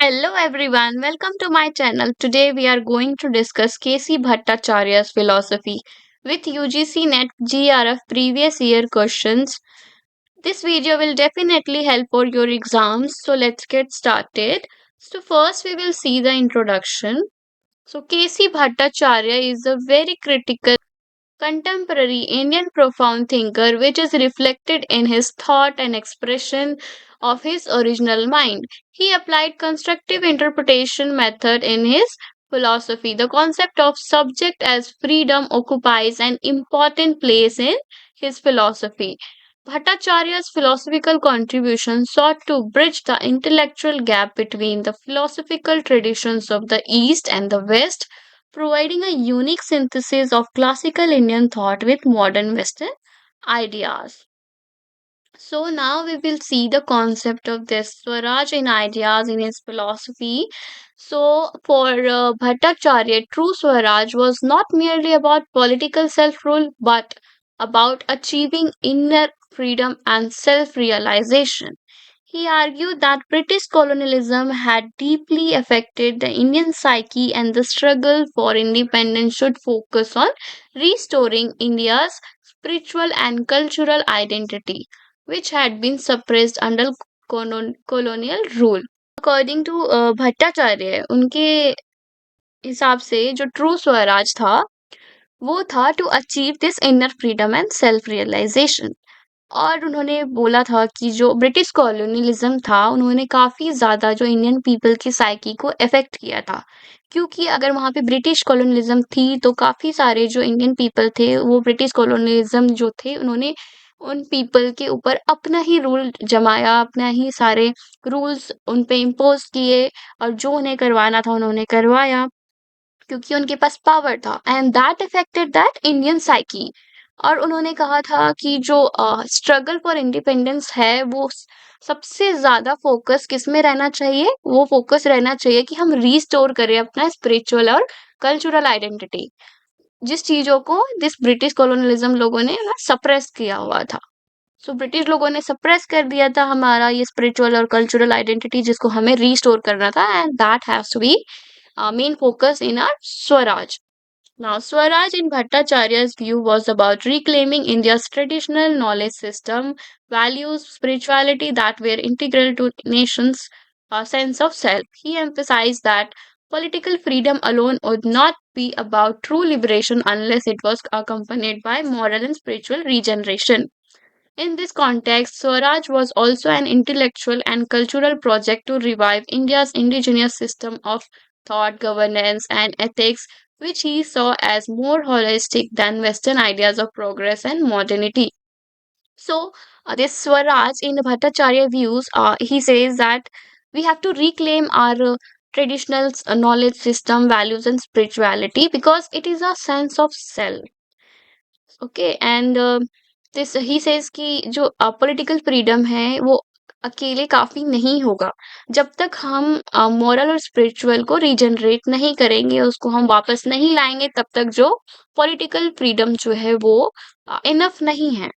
Hello everyone, welcome to my channel. Today we are going to discuss K.C Bhattacharya's philosophy with UGC NET JRF previous year questions. This video will definitely help for your exams. So let's get started. So first we will see the introduction. So K.C Bhattacharya is a very critical contemporary Indian profound thinker, which is reflected in his thought and expression of his original mind. He applied constructive interpretation method in his philosophy. The concept of subject as freedom occupies an important place in his philosophy. Bhattacharya's philosophical contribution sought to bridge the intellectual gap between the philosophical traditions of the East and the West, providing a unique synthesis of classical Indian thought with modern Western ideas. So now we will see the concept of this Swaraj in ideas in his philosophy. So for Bhattacharya, true Swaraj was not merely about political self-rule but about achieving inner freedom and self-realization. He argued that British colonialism had deeply affected the Indian psyche and the struggle for independence should focus on restoring India's spiritual and cultural identity, which had been suppressed under colonial rule. According to Bhattacharya उनके हिसाब से जो true Swaraj था वो था to achieve this inner freedom and self realisation. और उन्होंने बोला था कि जो ब्रिटिश कॉलोनियलिज्म था उन्होंने काफ़ी ज़्यादा जो इंडियन पीपल की साइकी को अफेक्ट किया था, क्योंकि अगर वहाँ पे ब्रिटिश कॉलोनियलिज्म थी तो काफ़ी सारे जो इंडियन पीपल थे वो ब्रिटिश कॉलोनियलिज्म जो थे उन्होंने उन पीपल के ऊपर अपना ही रूल जमाया, अपना ही सारे रूल्स उन पे इम्पोज किए और जो उन्हें करवाना था उन्होंने करवाया क्योंकि उनके पास पावर था and that affected that Indian psyche. और उन्होंने कहा था कि जो स्ट्रगल फॉर इंडिपेंडेंस है वो सबसे ज्यादा फोकस किस में रहना चाहिए, वो फोकस रहना चाहिए कि हम रीस्टोर करें अपना स्पिरिचुअल और कल्चरल आइडेंटिटी, जिस चीजों को दिस ब्रिटिश कॉलोनियलिज्म लोगों ने सप्रेस किया हुआ था। सो ब्रिटिश लोगों ने सप्रेस कर दिया था हमारा ये स्पिरिचुअल और कल्चरल आइडेंटिटी जिसको हमें रीस्टोर करना था and that has to be main focus in our Swaraj. Now, Swaraj in Bhattacharya's view was about reclaiming India's traditional knowledge system, values, spirituality that were integral to nation's sense of self. He emphasized that political freedom alone would not be about true liberation unless it was accompanied by moral and spiritual regeneration. In this context, Swaraj was also an intellectual and cultural project to revive India's indigenous system of thought, governance, and ethics, which he saw as more holistic than Western ideas of progress and modernity. So, this Swaraj in Bhattacharya views, he says that we have to reclaim our traditional knowledge system, values, and spirituality because it is a sense of self. Okay and this he says कि जो political freedom है वो अकेले काफी नहीं होगा जब तक हम मॉरल और स्पिरिचुअल को रीजनरेट नहीं करेंगे, उसको हम वापस नहीं लाएंगे, तब तक जो पॉलिटिकल फ्रीडम जो है वो इनफ नहीं है।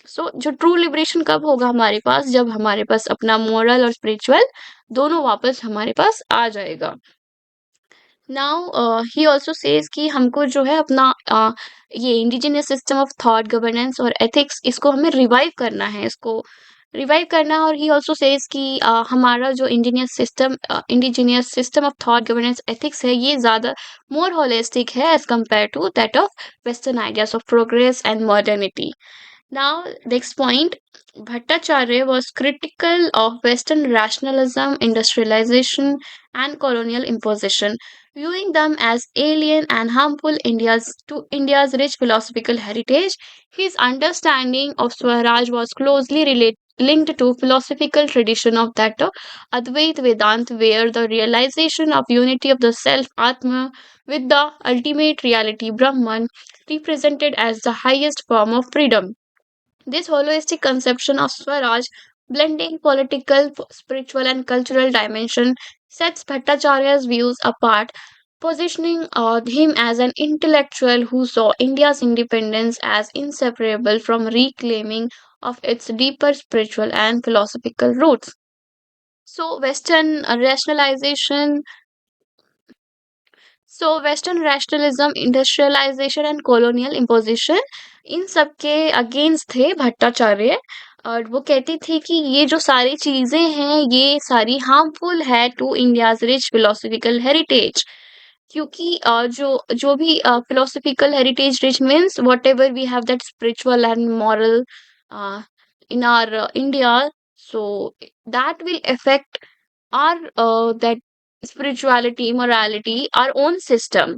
सो जो ट्रू लिबरेशन कब होगा हमारे पास, जब हमारे पास अपना मॉरल और स्पिरिचुअल दोनों वापस हमारे पास आ जाएगा। नाउ ही ऑल्सो सेज कि हमको जो है अपना ये indigenous system of thought, governance और एथिक्स इसको हमें रिवाइव करना है, इसको रिवाइव करना है। और ही ऑल्सो सेज कि हमारा जो indigenous system of thought, governance, ethics है ये ज़्यादा मोर होलिस्टिक है as compared to that of western ideas of progress and modernity. Now, next point, Bhattacharya was critical of Western rationalism, industrialization, and colonial imposition, viewing them as alien and harmful to India's rich philosophical heritage. His understanding of Swaraj was closely linked to philosophical tradition of that Advait Vedanta, where the realization of unity of the self Atma with the ultimate reality Brahman represented as the highest form of freedom. This holistic conception of Swaraj, blending political, spiritual, and cultural dimension, sets Bhattacharya's views apart, positioning him as an intellectual who saw India's independence as inseparable from reclaiming of its deeper spiritual and philosophical roots. So western rationalism, industrialisation and colonial imposition, इन सब के against थे भट्टाचार्य। और वो कहती थी कि ये जो सारी चीजें हैं ये सारी हार्मफुल है to India's rich philosophical heritage. क्योंकि जो जो भी philosophical heritage rich means whatever we have that spiritual and moral in our India, so that will affect our that spirituality, morality, our own system.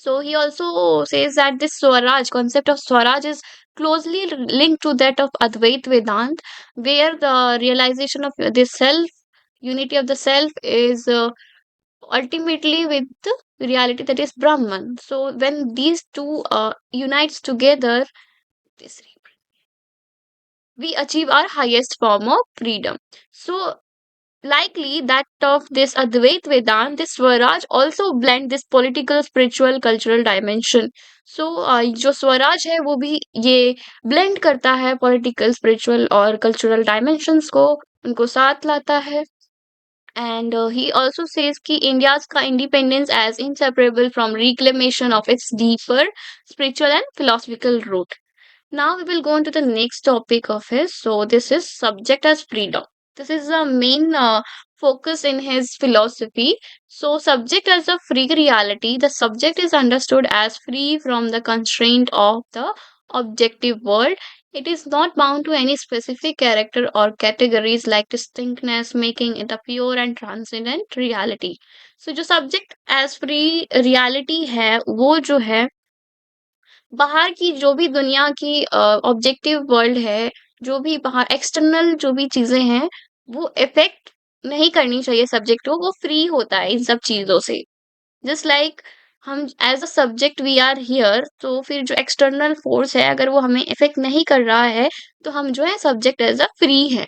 So he also says that this Swaraj concept of Swaraj is closely linked to that of Advait Vedant, where the realization of the self, unity of the self, is ultimately with the reality that is Brahman. So when these two unites together, this we achieve our highest form of freedom. So likely that of this Advait Vedant, this Swaraj also blend this political, spiritual, cultural dimension. So जो स्वराज है वो भी ये blend करता है political, spiritual और cultural dimensions को, उनको साथ लाता है. And he also says कि India's का independence as inseparable from reclamation of its deeper spiritual and philosophical root. Now we will go on to the next topic of his. So this is subject as freedom. This is the main focus in his philosophy. So subject as a free reality. The subject is understood as free from the constraint of the objective world. It is not bound to any specific character or categories like distinctness, making it a pure and transcendent reality. So जो subject as free reality है वो जो है बाहर की जो भी दुनिया की ऑब्जेक्टिव वर्ल्ड है, जो भी बाहर एक्सटर्नल जो भी चीजें हैं, वो इफेक्ट नहीं करनी चाहिए सब्जेक्ट को, वो फ्री होता है इन सब चीजों से. जस्ट लाइक हम as a subject we are here, तो फिर जो एक्सटर्नल फोर्स है अगर वो हमें इफेक्ट नहीं कर रहा है तो हम जो है सब्जेक्ट एज अ फ्री है.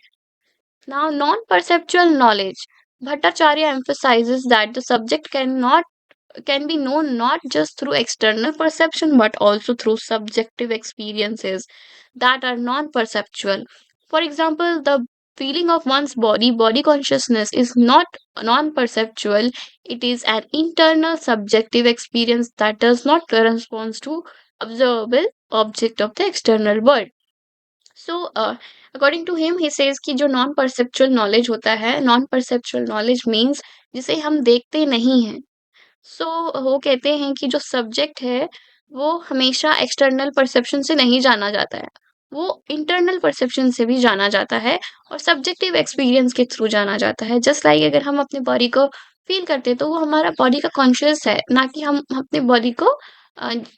Now non perceptual knowledge, Bhattacharya emphasizes that the subject can be known not just through external perception but also through subjective experiences that are non perceptual. For example, the feeling of one's body consciousness is not non perceptual, it is an internal subjective experience that does not correspond to observable object of the external world. So, according to him, he says कि जो non perceptual knowledge होता है, non perceptual knowledge means जिसे हम देखते नहीं हैं. सो वो कहते हैं कि जो सब्जेक्ट है वो हमेशा एक्सटर्नल परसेप्शन से नहीं जाना जाता है, वो इंटरनल परसेप्शन से भी जाना जाता है और सब्जेक्टिव एक्सपीरियंस के थ्रू जाना जाता है. जस्ट लाइक अगर हम अपने बॉडी को फील करते हैं तो वो हमारा बॉडी का कॉन्शियस है, ना कि हम अपने बॉडी को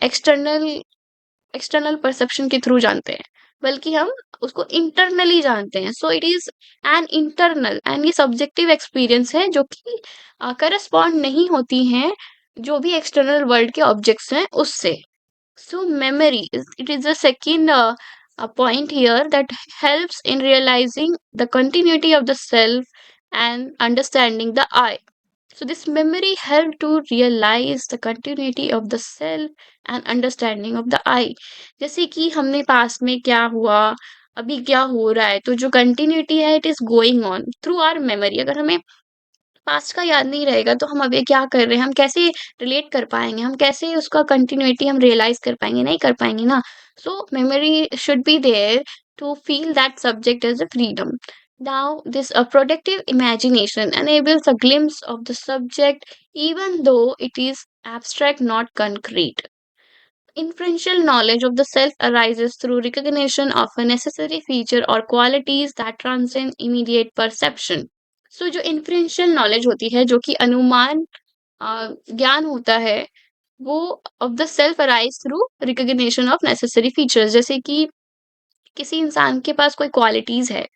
एक्सटर्नल एक्सटर्नल परसेप्शन के थ्रू जानते हैं, बल्कि हम उसको इंटरनली जानते हैं. So it is an internal and ये सब्जेक्टिव एक्सपीरियंस है जो कि करस्पॉन्ड नहीं होती हैं जो भी एक्सटर्नल वर्ल्ड के ऑब्जेक्ट्स हैं उससे. So memory it is the second point here that helps in realizing the continuity of the self and understanding the I. So this memory helped to realize the continuity of the self and understanding of the I. जैसे कि हमने past में क्या हुआ, अभी क्या हो रहा है, तो जो कंटिन्यूटी है it is going on through our memory. अगर हमें पास्ट का याद नहीं रहेगा तो हम अभी क्या कर रहे हैं, हम कैसे रिलेट कर पाएंगे, हम कैसे उसका कंटिन्यूटी हम रियलाइज कर पाएंगे, नहीं कर पाएंगे ना. So memory should be there to feel that subject as a freedom. Now, this productive imagination enables a glimpse of the subject even though it is abstract, not concrete. Inferential knowledge of the self arises through recognition of a necessary feature or qualities that transcend immediate perception. So, जो inferential knowledge होती है, जो कि अनुमान ज्ञान होता है, वो of the self arise through recognition of necessary features. जैसे कि किसी इंसान के पास कोई क्वालिटीज है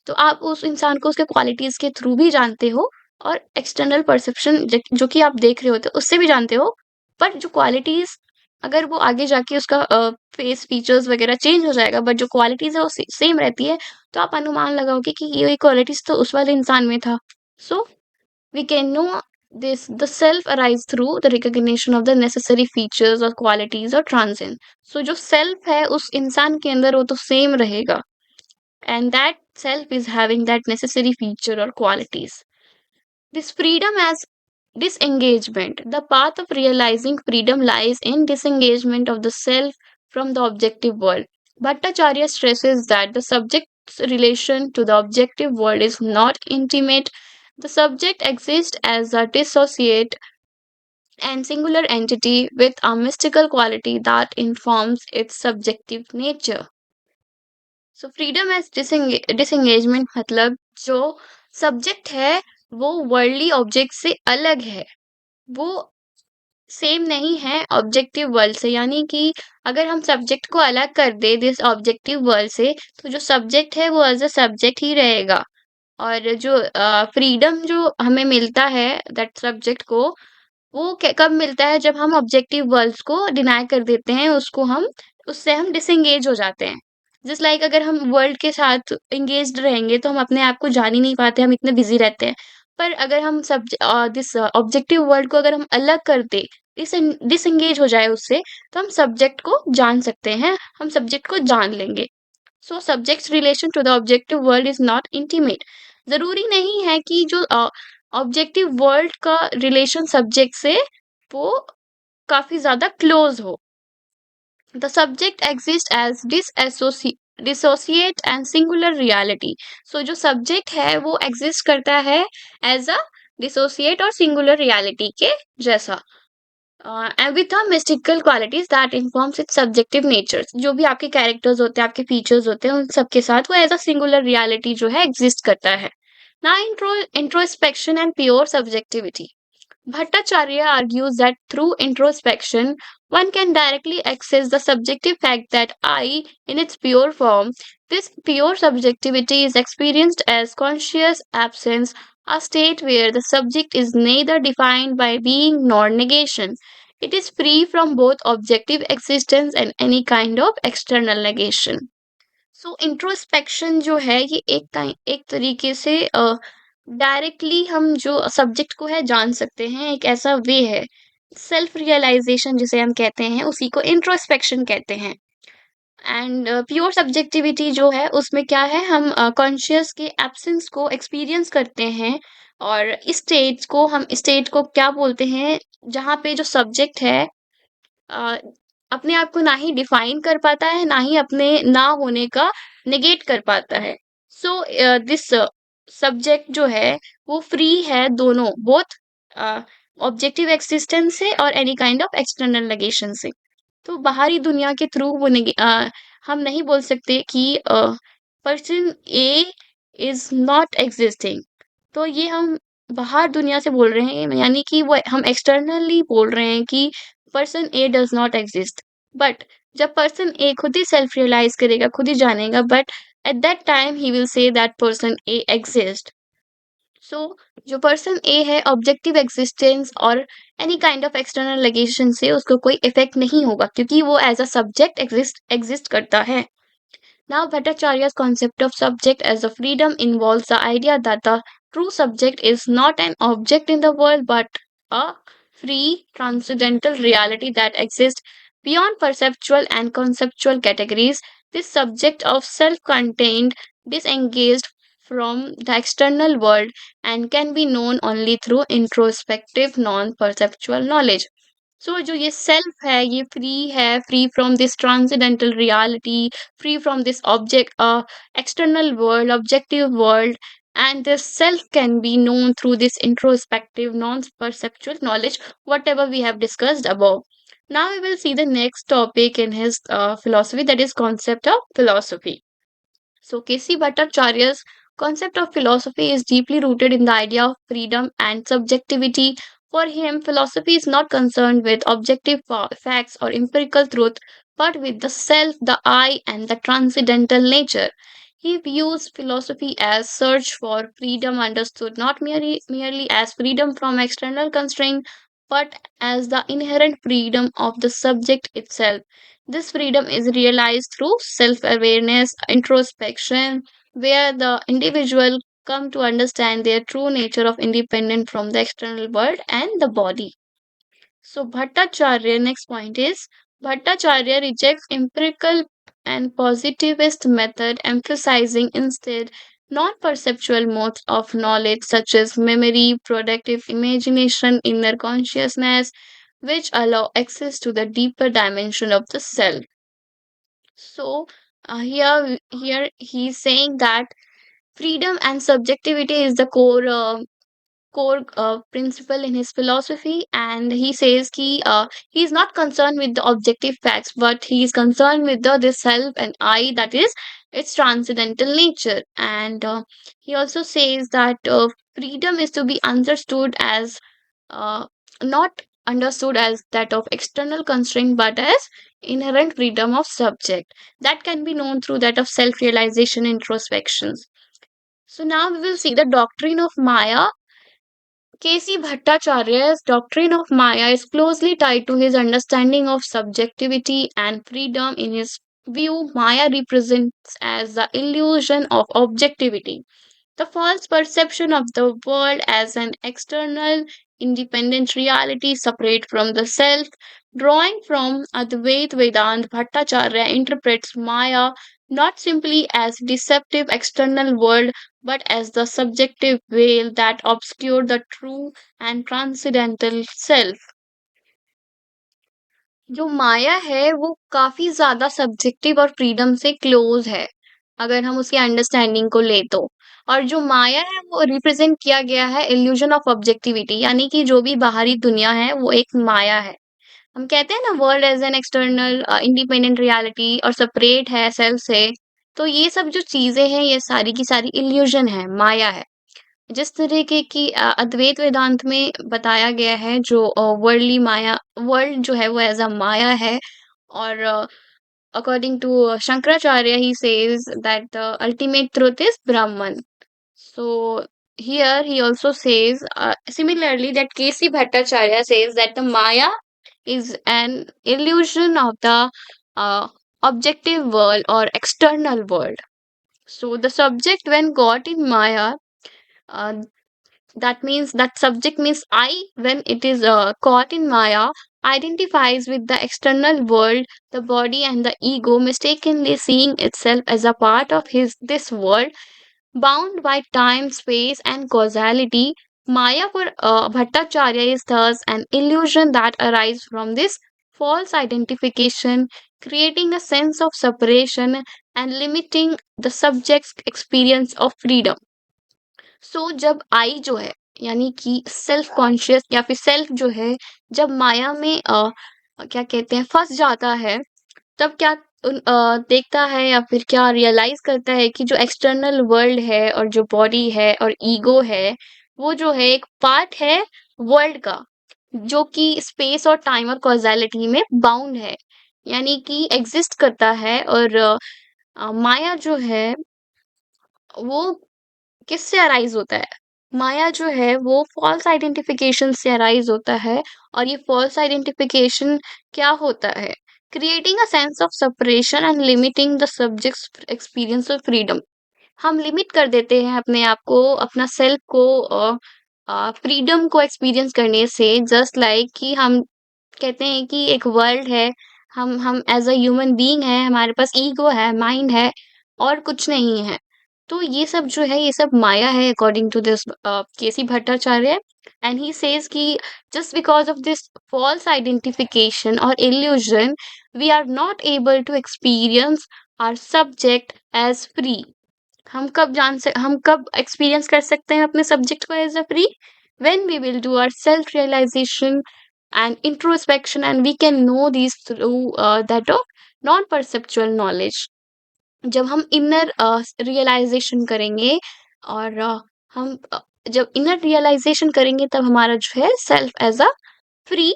तो आप उस इंसान को उसके क्वालिटीज के थ्रू भी जानते हो और एक्सटर्नल परसेप्शन जो कि आप देख रहे होते हो उससे भी जानते हो. पर जो क्वालिटीज अगर वो आगे जाके उसका फेस फीचर्स वगैरह चेंज हो जाएगा बट जो क्वालिटीज है वो सेम रहती है, तो आप अनुमान लगाओगे कि ये क्वालिटीज तो उस वाले इंसान में था. So we can know this the self arise through the recognition of the necessary features or qualities or transcend. So जो self है उस इंसान के अंदर वो तो सेम रहेगा and that self is having that necessary feature or qualities. This freedom as disengagement. The path of realizing freedom lies in disengagement of the self from the objective world. Bhattacharya stresses that the subject's relation to the objective world is not intimate. The subject exists as a dissociate and singular entity with a mystical quality that informs its subjective nature. So freedom as disengagement मतलब जो subject है वो worldly object से अलग है, वो same नहीं है ऑब्जेक्टिव वर्ल्ड से। यानी कि अगर हम सब्जेक्ट को अलग कर दे दिस ऑब्जेक्टिव वर्ल्ड से, तो जो सब्जेक्ट है वो एज अ सब्जेक्ट ही रहेगा। और जो फ्रीडम जो हमें मिलता है दैट सब्जेक्ट को, वो कब मिलता है, जब हम ऑब्जेक्टिव वर्ल्ड्स को डिनाई कर देते हैं, उसको हम उससे हम डिसएंगेज हो जाते हैं। जस्ट लाइक अगर हम वर्ल्ड के साथ एंगेज्ड रहेंगे तो हम अपने आप को जान ही नहीं पाते, हम इतने बिजी रहते हैं। पर अगर हम दिस ऑब्जेक्टिव वर्ल्ड को अगर हम अलग कर दे, डिसएंगेज हो जाए उससे, तो हम सब्जेक्ट को जान सकते हैं, हम सब्जेक्ट को जान लेंगे। So subjects relation to the objective world is not intimate. जरूरी नहीं है कि जो ऑब्जेक्टिव वर्ल्ड का रिलेशन सब्जेक्ट से वो काफी ज्यादा क्लोज हो। The subject exist as dissociate and singular reality. So जो सब्जेक्ट है वो एग्जिस्ट करता है एज अ डिसोसिएट और सिंगुलर रियलिटी के जैसा, and with the mystical qualities that informs its subjective natures। जो भी आपके कैरेक्टर्स होते हैं, आपके फीचर्स होते हैं, उन सबके साथ वो एज अ सिंगुलर रियलिटी जो है एग्जिस्ट करता है। ना introspection and pure subjectivity. Bhattacharya argues that through introspection, one can directly access the subjective fact that I, in its pure form, this pure subjectivity is experienced as conscious absence, a state where the subject is neither defined by being nor negation. It is free from both objective existence and any kind of external negation. So introspection जो है ये एक तरीके से directly हम जो subject को है जान सकते हैं, एक ऐसा वे है। सेल्फ रियलाइजेशन जिसे हम कहते हैं उसी को इंट्रोस्पेक्शन कहते हैं। एंड प्योर सब्जेक्टिविटी जो है उसमें क्या है, हम कॉन्शियस के एब्सेंस को एक्सपीरियंस करते हैं। और इस स्टेट को क्या बोलते हैं, जहाँ पे जो सब्जेक्ट है अ, अपने आप को ना ही डिफाइन कर पाता है, ना ही अपने ना होने का नेगेट कर पाता है। सो दिस सब्जेक्ट जो है वो फ्री है दोनों, बोथ ऑब्जेक्टिव एक्सिस्टेंस से और any kind of external negation से। तो बाहरी दुनिया के थ्रू हम नहीं बोल सकते कि person A is not existing. तो ये हम बाहर दुनिया से बोल रहे हैं, यानी कि वो हम एक्सटर्नली बोल रहे हैं कि person A does not exist. But जब पर्सन ए खुद ही सेल्फ रियलाइज करेगा, खुद ही जानेगा, but at that time he will say that person A exist. So जो पर्सन ए है, ऑब्जेक्टिव एग्जिस्टेंस और एनी काइंड ऑफ एक्सटर्नल लेगेशन से उसको कोई इफेक्ट नहीं होगा, क्योंकि वो एज अ सब्जेक्ट एग्जिस्ट करता है। Now, Bhattacharya's concept of subject as a freedom involves the idea that the true subject is not an object in the world but a free, transcendental reality that exists beyond perceptual and conceptual categories. This subject of self contained, disengaged from the external world, and can be known only through introspective, non perceptual knowledge. सो जो ये self है ये free है, free from this transcendental reality, free from this object external world, objective world, and this self can be known through this introspective non-perceptual knowledge, whatever we have discussed above. Now we will see the next topic in his philosophy, that is concept of philosophy. So, K.C. Bhattacharya's concept of philosophy is deeply rooted in the idea of freedom and subjectivity. For him, philosophy is not concerned with objective facts or empirical truth, but with the self, the I, and the transcendental nature. He views philosophy as search for freedom, understood not merely as freedom from external constraint, but as the inherent freedom of the subject itself. This freedom is realized through self awareness, introspection, where the individual come to understand their true nature of independent from the external world and the body. So Bhattacharya, next point is Bhattacharya rejects empirical and positivist method, emphasizing instead non-perceptual modes of knowledge such as memory, productive imagination, inner consciousness, which allow access to the deeper dimension of the self. So here he's saying that freedom and subjectivity is the core principle in his philosophy, and he says he is not concerned with the objective facts, but he is concerned with the self and I, that is its transcendental nature. And he also says that freedom is to be understood as uh, not understood as that of external constraint, but as inherent freedom of subject that can be known through that of self realization introspections. So now we will see the doctrine of Maya. K.C. Bhattacharya's doctrine of Maya is closely tied to his understanding of subjectivity and freedom. In his view, Maya represents as the illusion of objectivity, the false perception of the world as an external, independent reality separate from the self. Drawing from Advait Vedant, Bhattacharya interprets Maya not simply as deceptive external world, but as the subjective veil that obscure the true and transcendental self. जो माया है वो काफी ज्यादा subjective और freedom से close है, अगर हम उसके अंडरस्टैंडिंग को ले तो। और जो माया है वो रिप्रेजेंट किया गया है इल्यूजन ऑफ ऑब्जेक्टिविटी, यानी कि जो भी बाहरी दुनिया है वो एक माया है। हम कहते हैं ना world as an external independent reality और सेपरेट है सेल्फ से, तो ये सब जो चीजें हैं ये सारी की सारी इल्यूजन है, माया है। जिस तरीके की अद्वैत वेदांत में बताया गया है, जो वर्ल्डली माया, वर्ल्ड जो है वो एज अ माया है। और according to Shankaracharya, he says that the ultimate truth is Brahman. So here he also says similarly that K.C. Bhattacharya says that the Maya is an illusion of the uh, objective world or external world. So the subject when got in Maya, uh, that means that subject means I, when it is caught in Maya, identifies with the external world, the body and the ego, mistakenly seeing itself as a part of his this world, bound by time, space, and causality. Maya for Bhattacharya is thus an illusion that arises from this false identification, creating a sense of separation and limiting the subject's experience of freedom. सो जब आई जो है, यानी कि self conscious या फिर self जो है, जब माया में क्या कहते हैं फंस जाता है, तब क्या देखता है या फिर क्या रियलाइज करता है कि जो एक्सटर्नल वर्ल्ड है और जो बॉडी है और ईगो है, वो जो है एक पार्ट है वर्ल्ड का, जो कि स्पेस और टाइम और कॉजालिटी में बाउंड है, यानी कि एग्जिस्ट करता है। और माया जो है वो किससे अराइज होता है? माया जो है वो फॉल्स आइडेंटिफिकेशन से अराइज होता है। और ये फॉल्स आइडेंटिफिकेशन क्या होता है? Creating a sense of separation and limiting the subjects experience of freedom. हम लिमिट कर देते हैं अपने आप को, अपना सेल्फ को फ्रीडम को एक्सपीरियंस करने से, जस्ट लाइक कि हम कहते हैं कि एक वर्ल्ड है, हम एज अ ह्यूमन बीइंग है, हमारे पास ईगो है, माइंड है, और कुछ नहीं है। तो ये सब जो है ये सब माया है according to this KC Bhattacharya. And he says that just because of this false identification और illusion, we are not able to experience our subject as free. हम कब एक्सपीरियंस कर सकते हैं अपने सब्जेक्ट को as a free? When we will do our self realisation and introspection, and we can know these through that of non perceptual knowledge. जब हम inner realisation करेंगे और हम जब इनर रियलाइजेशन करेंगे तब हमारा जो है self as a free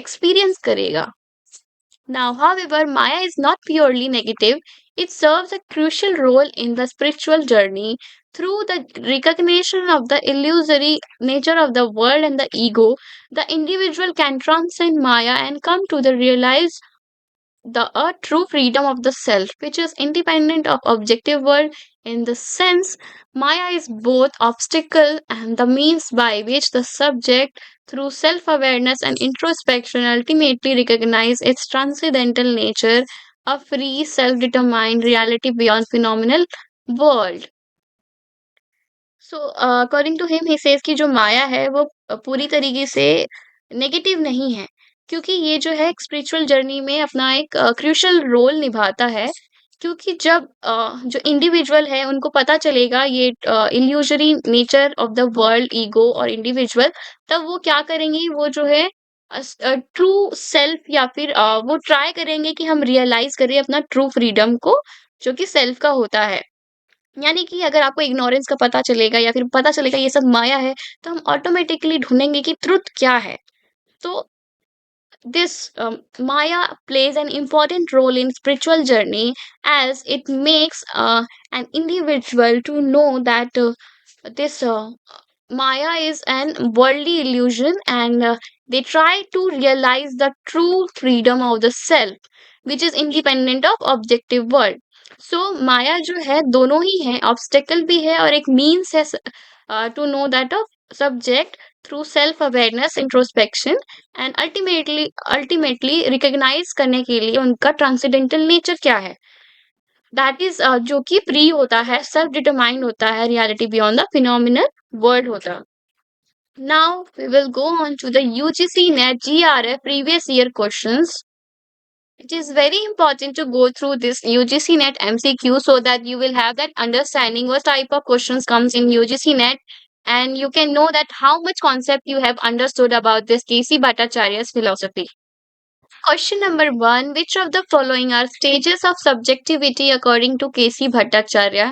experience करेगा। Now, however, Maya is not purely negative. It serves a crucial role in the spiritual journey. Through the recognition of the illusory nature of the world and the ego, the individual can transcend Maya and come to the realize the true freedom of the self, which is independent of objective world. In this sense, Maya is both obstacle and the means by which the subject, through self-awareness and introspection, ultimately recognize its transcendental nature. a free, self-determined reality beyond phenomenal world. So according to him he says कि जो माया है वो पूरी तरीके से negative नहीं है, क्योंकि ये जो है स्पिरिचुअल जर्नी में अपना एक क्रूशियल रोल निभाता है। क्योंकि जब जो इंडिविजुअल है उनको पता चलेगा ये illusory nature of the world, ego और इंडिविजुअल, तब वो क्या करेंगे, वो जो है ट्रू सेल्फ या फिर वो ट्राई करेंगे कि हम रियलाइज करें अपना ट्रू फ्रीडम को, जो कि सेल्फ का होता है। यानी कि अगर आपको इग्नोरेंस का पता चलेगा या फिर पता चलेगा ये सब माया है, तो हम ऑटोमेटिकली ढूंढेंगे कि ट्रुथ क्या है। तो this Maya plays an important role in spiritual journey, as it makes an individual to know that this Maya is an worldly illusion, and they try to realize the true freedom of the self, which is independent of objective world. So माया जो है दोनों ही है, obstacle भी है और एक means है to know that of subject through self awareness, introspection and ultimately recognize करने के लिए उनका ट्रांसेंडेंटल नेचर क्या है, दैट इज जो कि फ्री होता है, सेल्फ डिटरमाइंड होता है, reality beyond the phenomenal world होता है। Now we will go on to the UGC NET GRF previous year questions. It is very important to go through this UGC NET MCQ so that you will have that understanding what type of questions comes in UGC NET, and you can know that how much concept you have understood about this K.C Bhattacharya's philosophy. Question number 1. Which of the following are stages of subjectivity according to K.C Bhattacharya?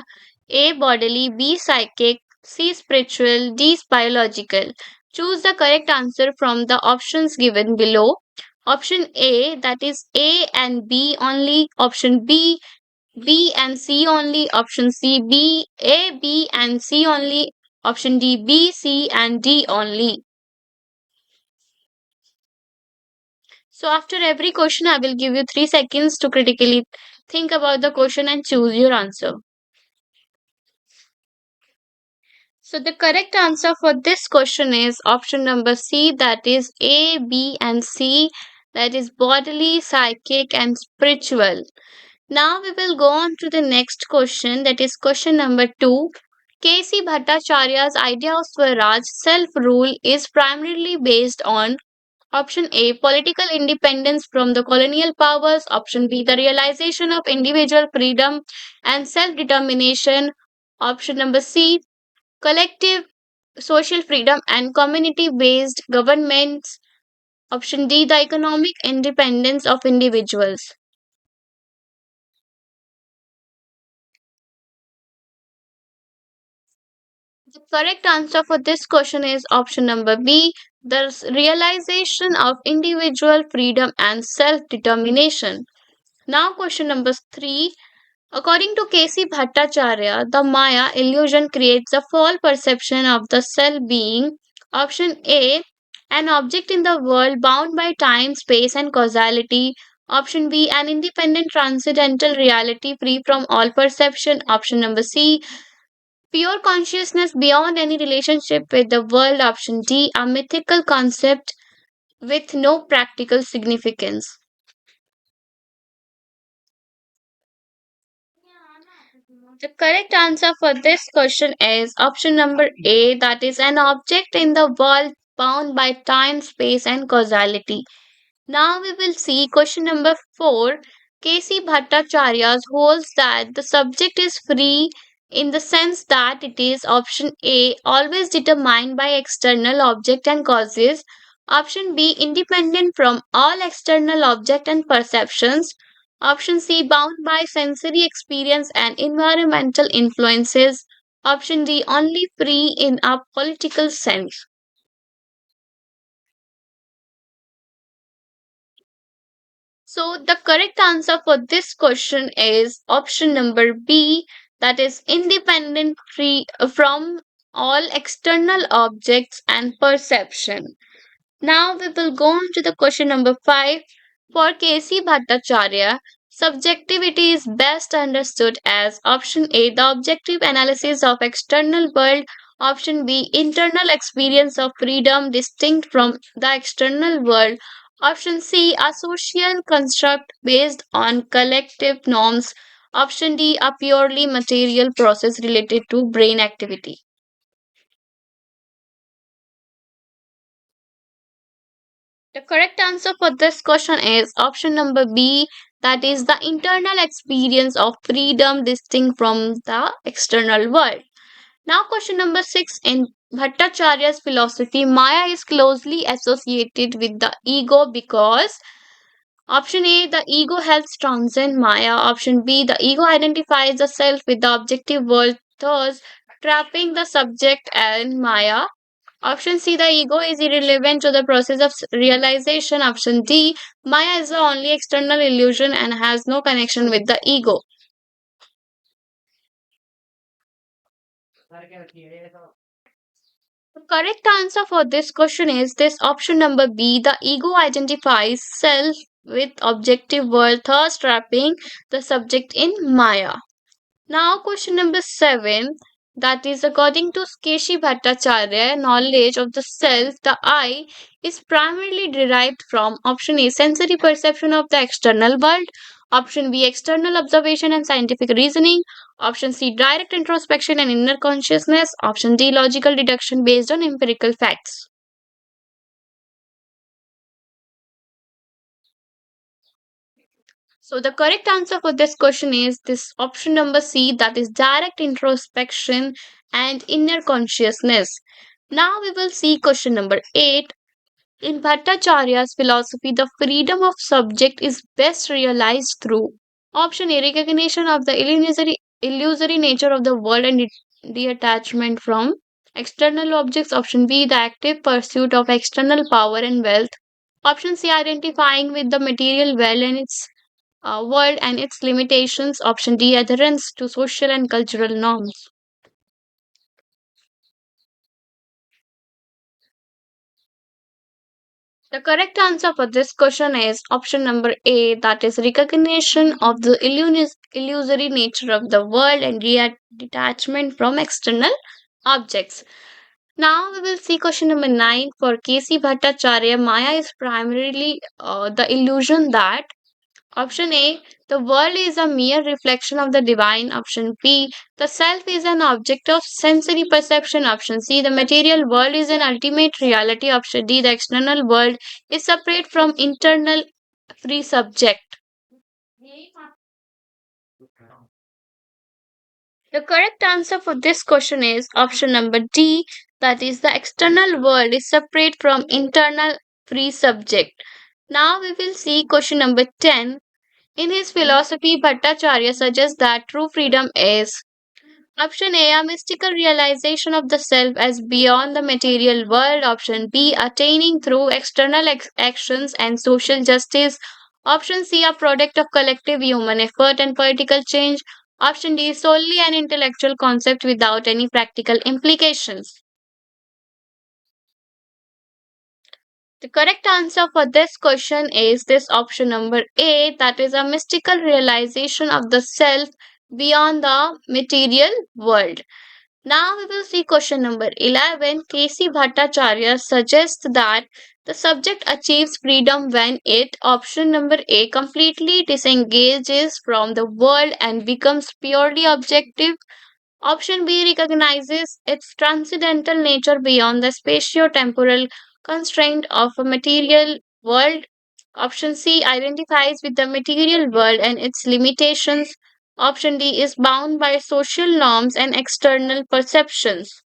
A. Bodily, B. Psychic, C. Spiritual, D. Biological. Choose the correct answer from the options given below. Option A, that is A and B only. Option B, B and C only. Option C, B, A, B and C only. Option D, B, C and D only. So after every question, I will give you 3 seconds to critically think about the question and choose your answer. So the correct answer for this question is option number C, that is A, B and C, that is bodily, psychic and spiritual. Now we will go on to the next question, that is question number 2. K.C. Bhattacharya's idea of Swaraj, self-rule, is primarily based on option A, political independence from the colonial powers. Option B, the realization of individual freedom and self-determination. Option number C, collective social freedom and community-based governments. Option D, the economic independence of individuals. The correct answer for this question is option number B, the realization of individual freedom and self-determination. Now question number 3. According to K.C. Bhattacharya, the Maya illusion creates a false perception of the self being option A, an object in the world bound by time, space, and causality. Option B, an independent transcendental reality free from all perception. Option number C, pure consciousness beyond any relationship with the world. Option D, a mythical concept with no practical significance. The correct answer for this question is option number A, that is an object in the world bound by time, space, and causality. Now we will see question number 4. K.C. Bhattacharya holds that the subject is free in the sense that it is option A, always determined by external object and causes. Option B, independent from all external object and perceptions. Option C, bound by sensory experience and environmental influences. Option D, only free in a political sense. So the correct answer for this question is option number B, that is independent free from all external objects and perception. Now we will go on to the question number 5. For K.C. Bhattacharya, subjectivity is best understood as option A, the objective analysis of external world. Option B, internal experience of freedom distinct from the external world. Option C, a social construct based on collective norms. Option D, a purely material process related to brain activity. The correct answer for this question is option number B, that is the internal experience of freedom distinct from the external world. Now, question number 6, in Bhattacharya's philosophy, Maya is closely associated with the ego because option A, the ego helps transcend Maya. Option B, the ego identifies the self with the objective world, thus trapping the subject and Maya. Option C, the ego is irrelevant to the process of realization. Option D, Maya is the only external illusion and has no connection with the ego. The correct answer for this question is this option number B. The ego identifies self with objective world, thus trapping the subject in Maya. Now, question number 7, that is according to K.C Bhattacharya, knowledge of the self, the I, is primarily derived from option A, sensory perception of the external world, option B, external observation and scientific reasoning, option C, direct introspection and inner consciousness, option D, logical deduction based on empirical facts. So the correct answer for this question is this option number C, that is direct introspection and inner consciousness. Now we will see question number 8. In Bhattacharya's philosophy, the freedom of subject is best realized through option A, recognition of the illusory nature of the world and detachment from external objects. Option B, the active pursuit of external power and wealth. Option C, identifying with the material world and its limitations. Option D, adherence to social and cultural norms. The correct answer for this question is option number A, that is recognition of the illusory nature of the world and detachment from external objects. Now we will see question number 9 for K.C Bhattacharya. Maya is primarily the illusion that option A, the world is a mere reflection of the divine. Option B, the self is an object of sensory perception. Option C, the material world is an ultimate reality. Option D, the external world is separate from internal free subject. The correct answer for this question is option number D, that is the external world is separate from internal free subject. Now we will see question number 10. In his philosophy, Bhattacharya suggests that true freedom is option A, a mystical realization of the self as beyond the material world. Option B, attaining through external actions and social justice. Option C, a product of collective human effort and political change. Option D, solely an intellectual concept without any practical implications. The correct answer for this question is this option number A, that is a mystical realization of the self beyond the material world. Now we will see question number 11. K.C Bhattacharya suggests that the subject achieves freedom when it, option number A, completely disengages from the world and becomes purely objective. Option B, recognizes its transcendental nature beyond the spatio-temporal constraint of a material world. Option C, identifies with the material world and its limitations. Option D, is bound by social norms and external perceptions.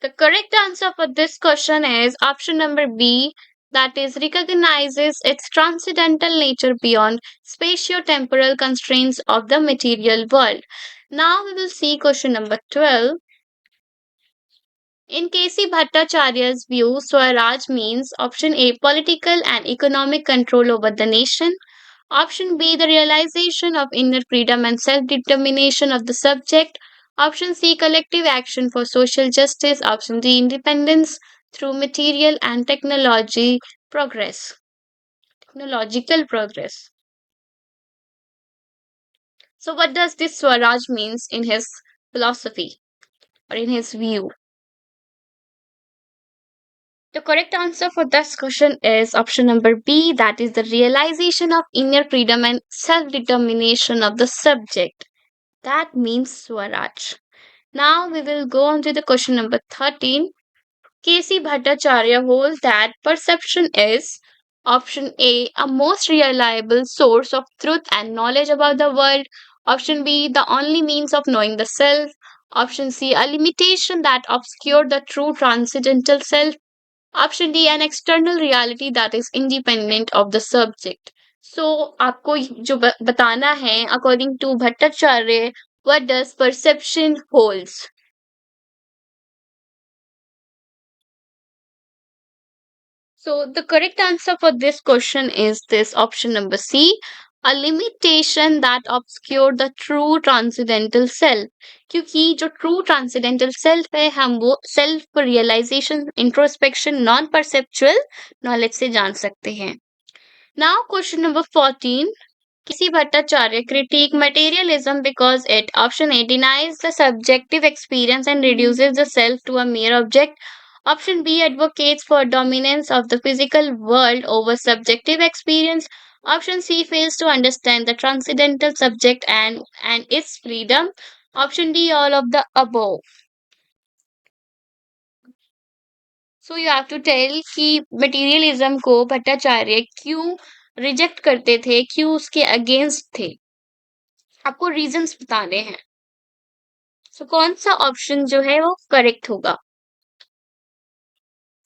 The correct answer for this question is option number B, that is, recognizes its transcendental nature beyond spatio-temporal constraints of the material world. Now we will see question number 12. In K.C Bhattacharya's view, Swaraj means option A, political and economic control over the nation. Option B, the realization of inner freedom and self determination of the subject. Option C, collective action for social justice. Option D, independence through material and technological progress. So, what does this Swaraj means in his philosophy or in his view? The correct answer for this question is option number B, that is the realization of inner freedom and self determination of the subject. That means Swaraj. Now we will go on to the question number 13. K.C. Bhattacharya holds that perception is option A, a most reliable source of truth and knowledge about the world. Option B, the only means of knowing the self. Option C, a limitation that obscure the true transcendental self. Option D, an external reality that is independent of the subject. So आपको जो बताना है according to Bhattacharya, what does perception holds? So the correct answer for this question is this option number C, a limitation that obscure the true transcendental self. क्योंकि जो true transcendental self है हम वो self realization, introspection, non perceptual knowledge से जान सकते हैं. Now question number 14. K.C. Bhattacharya critique materialism because it option A denies the subjective experience and reduces the self to a mere object. Option B advocates for dominance of the physical world over subjective experience. Option C fails to understand the transcendental subject and its freedom. Option D all of the above. So you have to tell कि materialism को भट्टाचार्य क्यों reject करते थे, क्यों उसके against थे. आपको reasons बताने हैं. सो कौन सा ऑप्शन जो है वो करेक्ट होगा?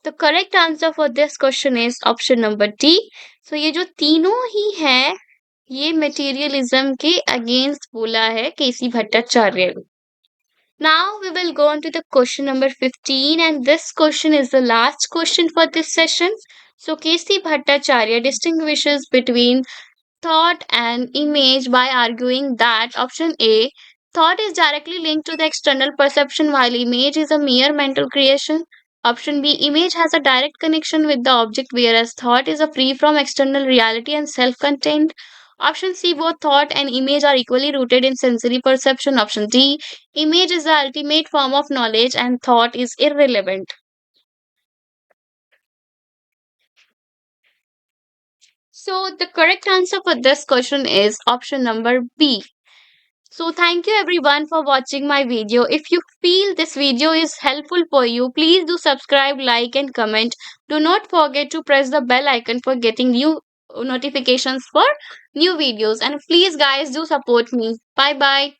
The correct answer for this question is option number D. So ये जो तीनों ही है ये मटेरियलिज्म के अगेंस्ट बोला है केसी Bhattacharya. Now we will go on to the question number 15, and this question is the last question for this session. So K.C. Bhattacharya distinguishes between thought and image by arguing that option A, thought is directly linked to the external perception while image is a mere mental creation. Option B, image has a direct connection with the object whereas thought is a free from external reality and self-contained. Option C, both thought and image are equally rooted in sensory perception. Option D, image is the ultimate form of knowledge and thought is irrelevant. So the correct answer for this question is option number B. So thank you everyone for watching my video. If you feel this video is helpful for you, please do subscribe, like and comment. Do not forget to press the bell icon for getting new notifications for new videos. And please guys do support me. Bye bye.